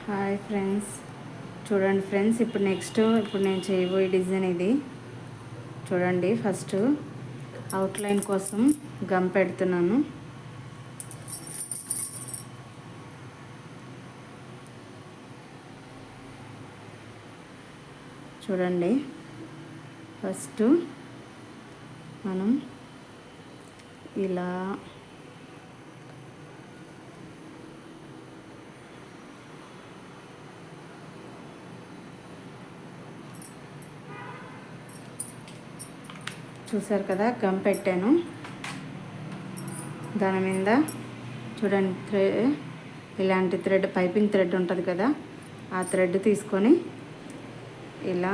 Hi friends, చూడండి friends, ఇప్పుడు నేను చేయబోయే డిజైన్ ఇది చూడండి. ఫస్ట్ అవుట్లైన్ కోసం గమ్ పెడుతున్నాను. చూడండి, ఫస్ట్ మనం ఇలా చూసారు కదా, గమ్ పెట్టాను. దాని మీద చూడండి, ఇలాంటి థ్రెడ్, పైపింగ్ థ్రెడ్ ఉంటుంది కదా, ఆ థ్రెడ్ తీసుకొని ఇలా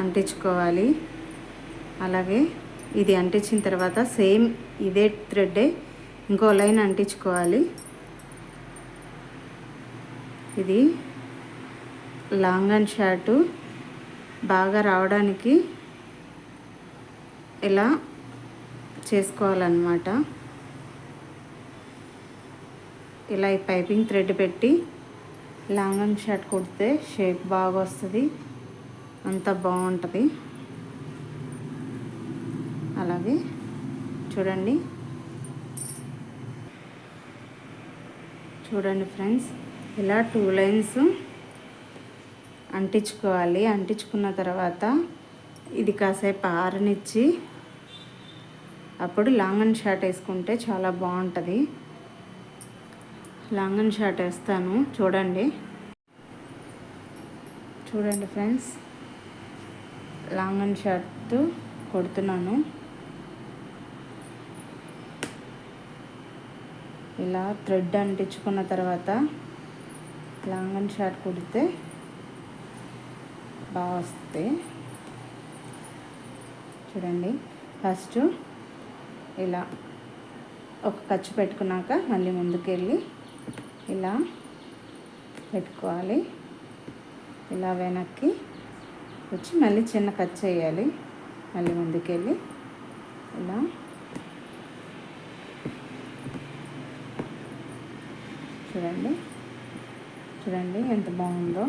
అంటించుకోవాలి. అలాగే ఇది అంటించిన తర్వాత సేమ్ ఇదే థ్రెడ్డే ఇంకో లైన్ అంటించుకోవాలి. ఇది లాంగ్ అండ్ షార్ట్ బాగా రావడానికి ఇలా చేసుకోవాలన్నమాట. ఇలా ఈ పైపింగ్ థ్రెడ్ పెట్టి లాంగ్ అండ్ షార్ట్ కుడితే షేప్ బాగా వస్తుంది, అంత బాగుంటుంది. అలాగే చూడండి ఫ్రెండ్స్, ఇలా 2 లైన్స్ అంటించుకోవాలి. అంటించుకున్న తర్వాత ఇది కాసేపు ఆరనిచ్చి అప్పుడు లాంగ్ అండ్ షార్ట్ వేసుకుంటే చాలా బాగుంటుంది. లాంగ్ అండ్ షార్ట్ వేస్తాను. చూడండి ఫ్రెండ్స్, లాంగ్ అండ్ షార్ట్ కొడుతున్నాను. ఇలా థ్రెడ్ అంటించుకున్న తర్వాత లాంగ్ అండ్ షార్ట్ కుడితే బాగా వస్తుంది. చూడండి, ఫస్ట్ ఇలా ఒక ఖర్చు పెట్టుకున్నాక మళ్ళీ ముందుకెళ్ళి ఇలా పెట్టుకోవాలి. ఇలా వెనక్కి వచ్చి మళ్ళీ చిన్న ఖర్చు వేయాలి. మళ్ళీ ముందుకెళ్ళి ఇలా చూడండి ఎంత బాగుందో.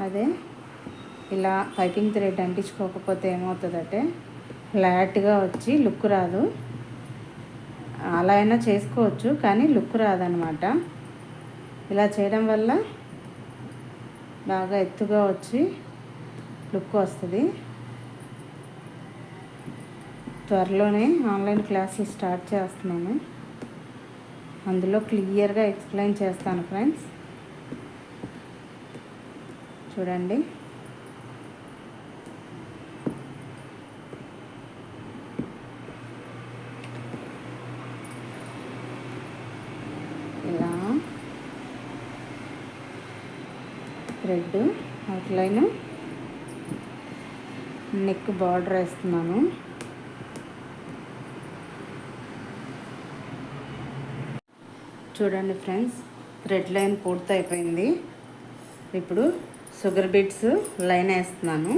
అదే ఇలా పైపింగ్ థ్రెడ్ అంటించుకోకపోతే ఏమవుతుందంటే ఫ్లాట్గా వచ్చి లుక్ రాదు. అలా అయినా చేసుకోవచ్చు, కానీ లుక్ రాదనమాట. ఇలా చేయడం వల్ల బాగా ఎత్తుగా వచ్చి లుక్ వస్తుంది. త్వరలోనే ఆన్లైన్ క్లాసులు స్టార్ట్ చేస్తున్నాను. అందులో క్లియర్గా ఎక్స్ప్లెయిన్ చేస్తాను ఫ్రెండ్స్. చూడండి, ఇలా థ్రెడ్ అవుట్లైన్ నెక్ బార్డర్ వేస్తున్నాను. చూడండి ఫ్రెండ్స్, థ్రెడ్ లైన్ పూర్తి అయిపోయింది. ఇప్పుడు షుగర్ బీడ్స్ లైన్ వేస్తున్నాను.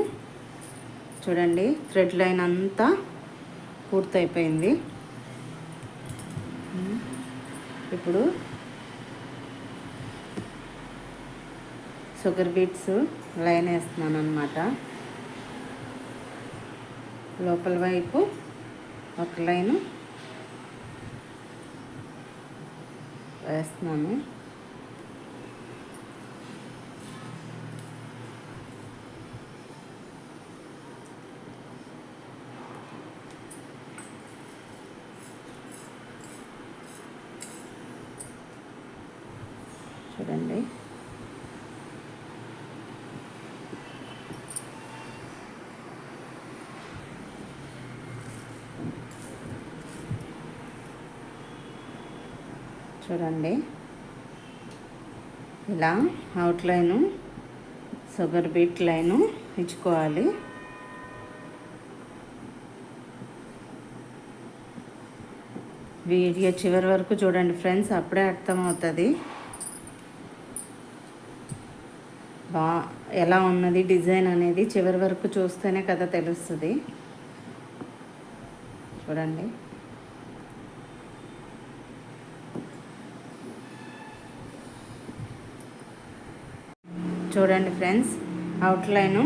చూడండి, థ్రెడ్ లైన్ అంతా పూర్తయిపోయింది. ఇప్పుడు షుగర్ బీడ్స్ లైన్ వేస్తున్నాను అన్నమాట. లోపల వైపు ఒక లైను వేస్తున్నాను. చూడండి, ఇలా అవుట్లైను షుగర్ బీట్ లైను ఇచ్చుకోవాలి. వీడియో చివరి వరకు చూడండి ఫ్రెండ్స్, అప్పుడే అర్థమవుతుంది. ఎలా ఉన్నది డిజైన్ అనేది చివరి వరకు చూస్తేనే కదా తెలుస్తుంది. చూడండి. చూడండి ఫ్రెండ్స్, అవుట్లైను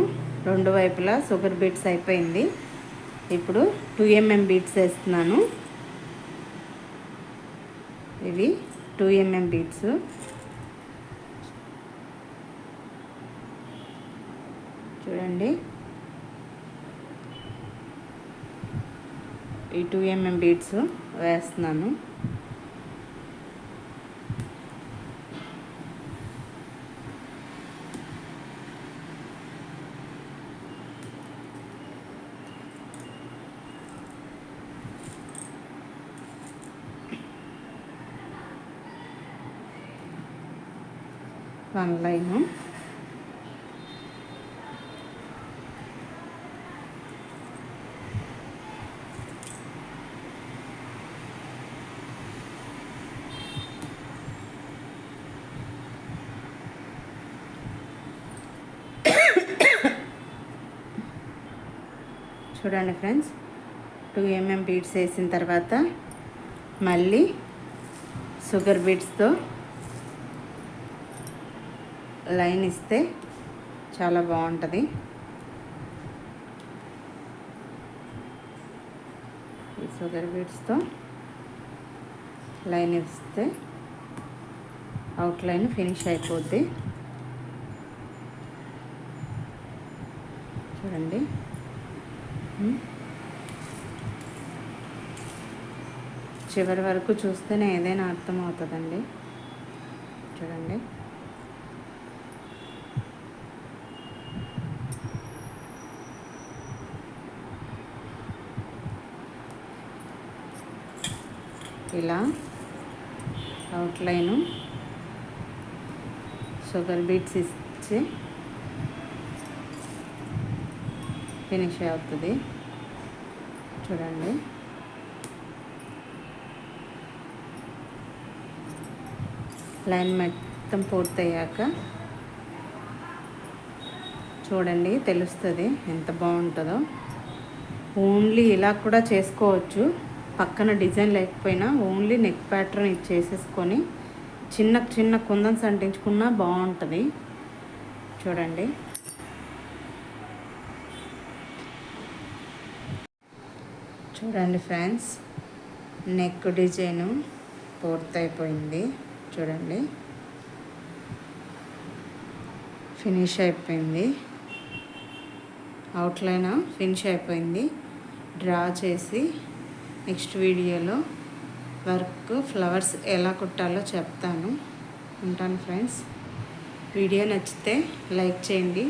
రెండు వైపులా షుగర్ బీట్స్ అయిపోయింది. ఇప్పుడు 2 mm బీట్స్ వేస్తున్నాను. ఇవి 2 mm బీట్స్. చూడండి, ఈ 2 mm బీట్స్ వేస్తున్నాను. వన్ లైను, చూడండి ఫ్రెండ్స్, 2 mm బీడ్స్ వేసిన తర్వాత మళ్ళీ షుగర్ బీడ్స్తో లైన్ ఇస్తే చాలా బాగుంటుంది. ఈ షుగర్ బీడ్స్తో లైన్ ఇస్తే అవుట్లైన్ ఫినిష్ అయిపోద్ది. చూడండి, చివరి వరకు చూస్తేనే ఏదైనా అర్థమవుతుందండి. చూడండి, ఇలా అవుట్లైను షుగర్ బీట్స్ ఇచ్చి ఫినిష్ అవుతుంది. చూడండి, లైన్ మొత్తం పూర్తయ్యాక చూడండి తెలుస్తుంది ఎంత బాగుంటుందో. ఓన్లీ ఇలా కూడా చేసుకోవచ్చు, పక్కన డిజైన్ లేకపోయినా ఓన్లీ నెక్ ప్యాటర్న్ ఇచ్చేసేసుకొని చిన్న చిన్న కుందన్స్ అంటించుకున్నా బాగుంటుంది. చూడండి, చూడండి ఫ్రెండ్స్, నెక్ డిజైను పూర్తయిపోయింది. చూడండి, ఫినిష్ అయిపోయింది. అవుట్లైన్ ఫినిష్ అయిపోయింది. డ్రా చేసి నెక్స్ట్ వీడియోలో వర్క్ ఫ్లవర్స్ ఎలా కుట్టాలో చెప్తాను. ఉంటాను ఫ్రెండ్స్. వీడియో నచ్చితే లైక్ చేయండి,